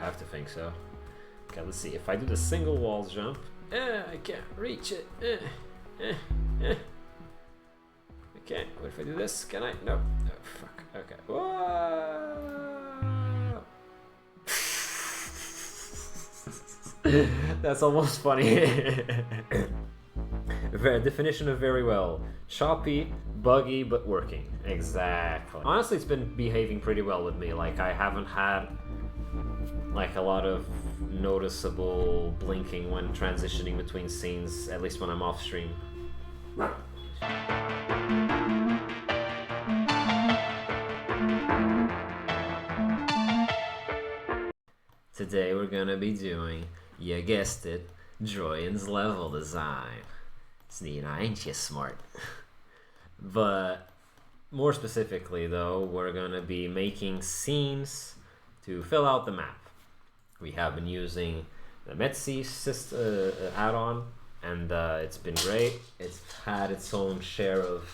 have to think so. Okay, let's see. If I do the single wall jump, I can't reach it. Okay, what if I do this? Can I? No. Oh, fuck. Okay. Whoa! That's almost funny. Definition of very well. Choppy, buggy, but working. Exactly. Honestly, it's been behaving pretty well with me. Like, I haven't had like a lot of noticeable blinking when transitioning between scenes, at least when I'm off stream. Today we're gonna be doing, you guessed it, Droian's level design. See, ain't you smart? But more specifically though, we're gonna be making scenes to fill out the map. We have been using the METSYS add-on, and it's been great. It's had its own share of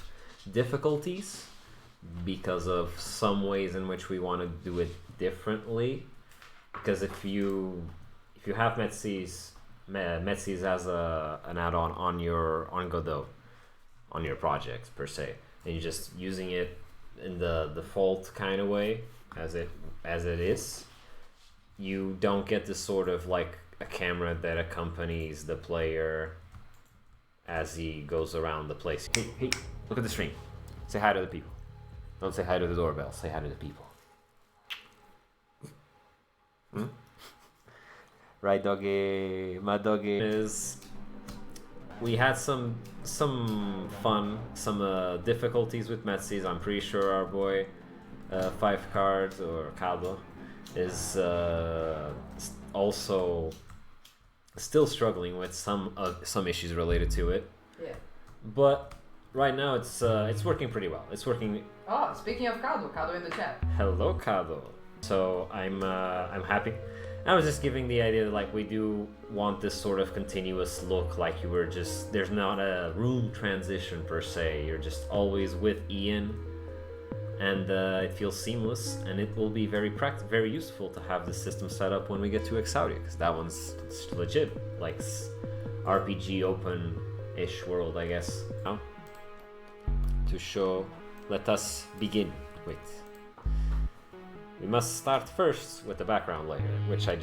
difficulties because of some ways in which we want to do it differently. Because if you have METSYS as an add-on on Godot, on your project per se, and you're just using it in the default kind of way as it is, you don't get this sort of like a camera that accompanies the player as he goes around the place. Hey, look at the stream. Say hi to the people. Don't say hi to the doorbell. Say hi to the people. Right, doggy? My doggy is... We had some fun, some difficulties with METSYS. I'm pretty sure our boy 5 Cards or Cabo is also still struggling with some issues related to it. Yeah. But right now it's working pretty well. It's working. Oh, speaking of Kado in the chat. Hello, Kado. So I'm happy. I was just giving the idea that like we do want this sort of continuous look, like you were just, there's not a room transition per se. You're just always with Ian. And it feels seamless, and it will be very useful to have the system set up when we get to Exaudia, because that one's legit, like RPG open-ish world, I guess. Now, to show, let us begin. Wait. We must start first with the background layer, which I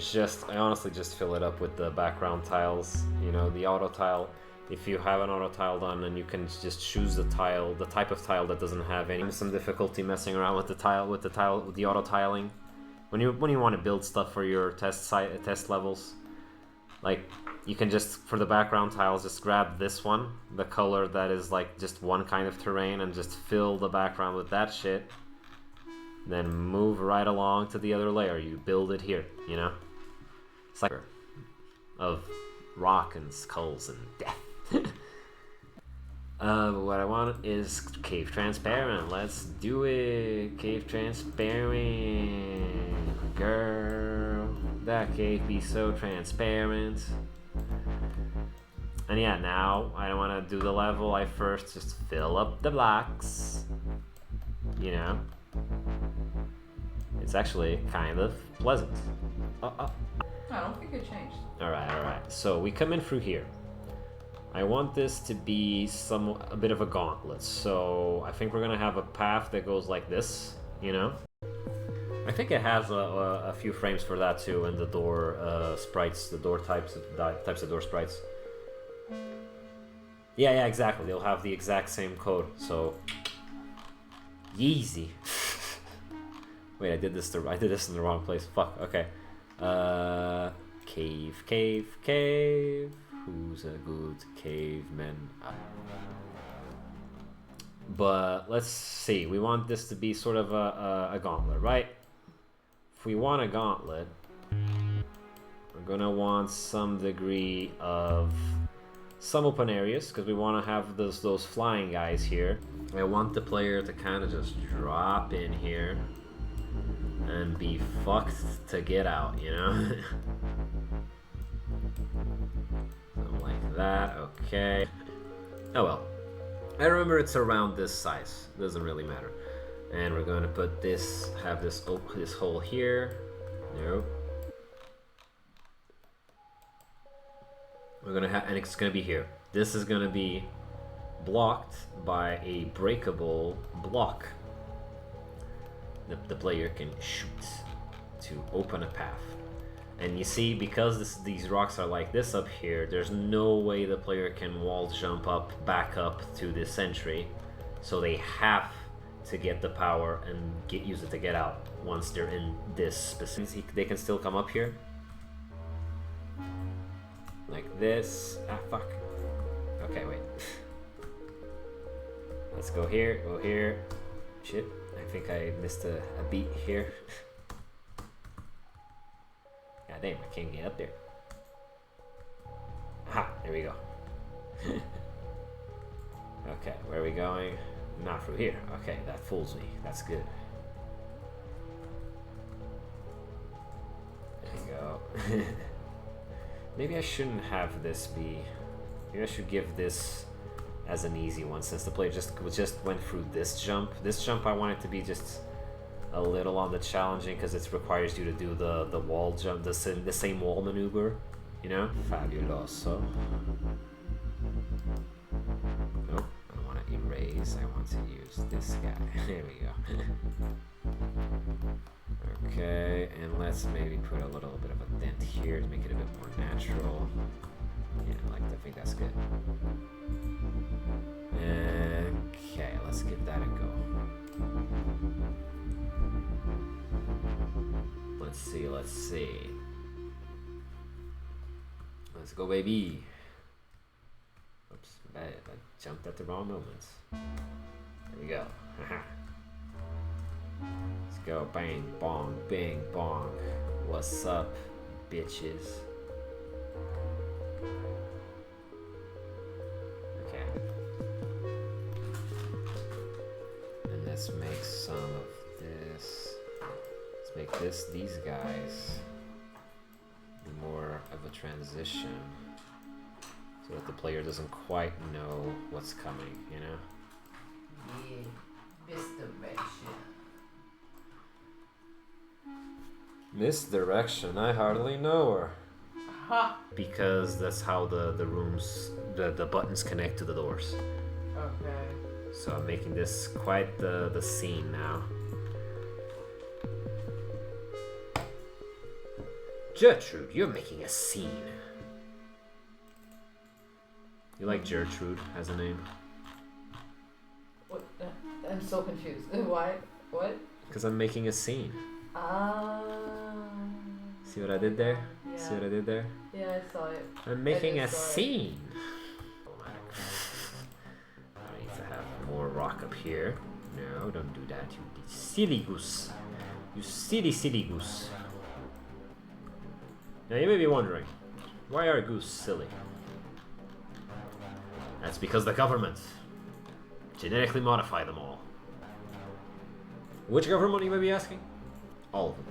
honestly just fill it up with the background tiles, you know, the auto tile. If you have an auto tile done, and you can just choose the type of tile that doesn't have some difficulty messing around with the auto tiling. When you want to build stuff for your test levels, like you can just, for the background tiles, just grab this one, the color that is like just one kind of terrain, and just fill the background with that shit. Then move right along to the other layer. You build it here, you know? It's like of rock and skulls and death. What I want is cave transparent. Let's do it. Cave transparent. Girl, that cave be so transparent. And yeah, now I don't want to do the level. I first just fill up the blocks. You know? It's actually kind of pleasant. I don't think it changed. Alright. So we come in through here. I want this to be a bit of a gauntlet, so I think we're gonna have a path that goes like this, you know? I think it has a few frames for that too, and the door sprites, the door types of door sprites. Yeah, exactly. They'll have the exact same code, so Yeezy. Wait, I did this in the wrong place. Fuck. Okay. Cave. Who's a good caveman? But let's see. We want this to be sort of a gauntlet, right? If we want a gauntlet, we're gonna want some degree of some open areas, because we want to have those flying guys here. I want the player to kind of just drop in here and be fucked to get out, you know? Something like that, okay. Oh well. I remember it's around this size. Doesn't really matter. And we're going to put this, have this hole here. Nope. We're gonna have, and it's gonna be here. This is gonna be blocked by a breakable block. The player can shoot to open a path. And you see, because these rocks are like this up here, there's no way the player can wall jump up, back up to this entry. So they have to get the power and use it to get out once they're in this specific. They can still come up here. Like this. Ah, fuck. Okay, wait. Let's go here, go here. Shit, I think I missed a beat here. God damn, I can't get up there. Aha, there we go. Okay, where are we going? Not through here. Okay, that fools me. That's good. There you go. Maybe I shouldn't have this be... Maybe I should give this as an easy one, since the player just went through this jump. This jump I want it to be just a little on the challenging, because it requires you to do the wall jump, the same wall maneuver, you know? Fabuloso. Nope, I don't want to erase, I want to use this guy. There we go. Okay, and let's maybe put a little bit of a dent here to make it a bit more natural. Yeah, I think that's good. Okay, let's give that a go. Let's see. Let's go, baby. Oops, bad. I jumped at the wrong moment. There we go. Let's go. Bang, bong, bing, bong. What's up, bitches? Okay. And let's make some of this. Let's make these guys do more of a transition, so that the player doesn't quite know what's coming, you know? Yeah, misdirection. Misdirection? I hardly know her. Ha! Because that's how the rooms, the buttons connect to the doors. Okay. So I'm making this quite the scene now. Gertrude, you're making a scene. You like Gertrude as a name? What? I'm so confused. Why? What? Because I'm making a scene. Ah. See what I did there? Yeah. See what I did there? Yeah, I saw it. I'm making a saw it. scene. I need to have more rock up here. No, don't do that, you silly goose. You silly goose. Now you may be wondering, why are goose silly? That's because the government genetically modify them all. Which government, you may be asking? All of them.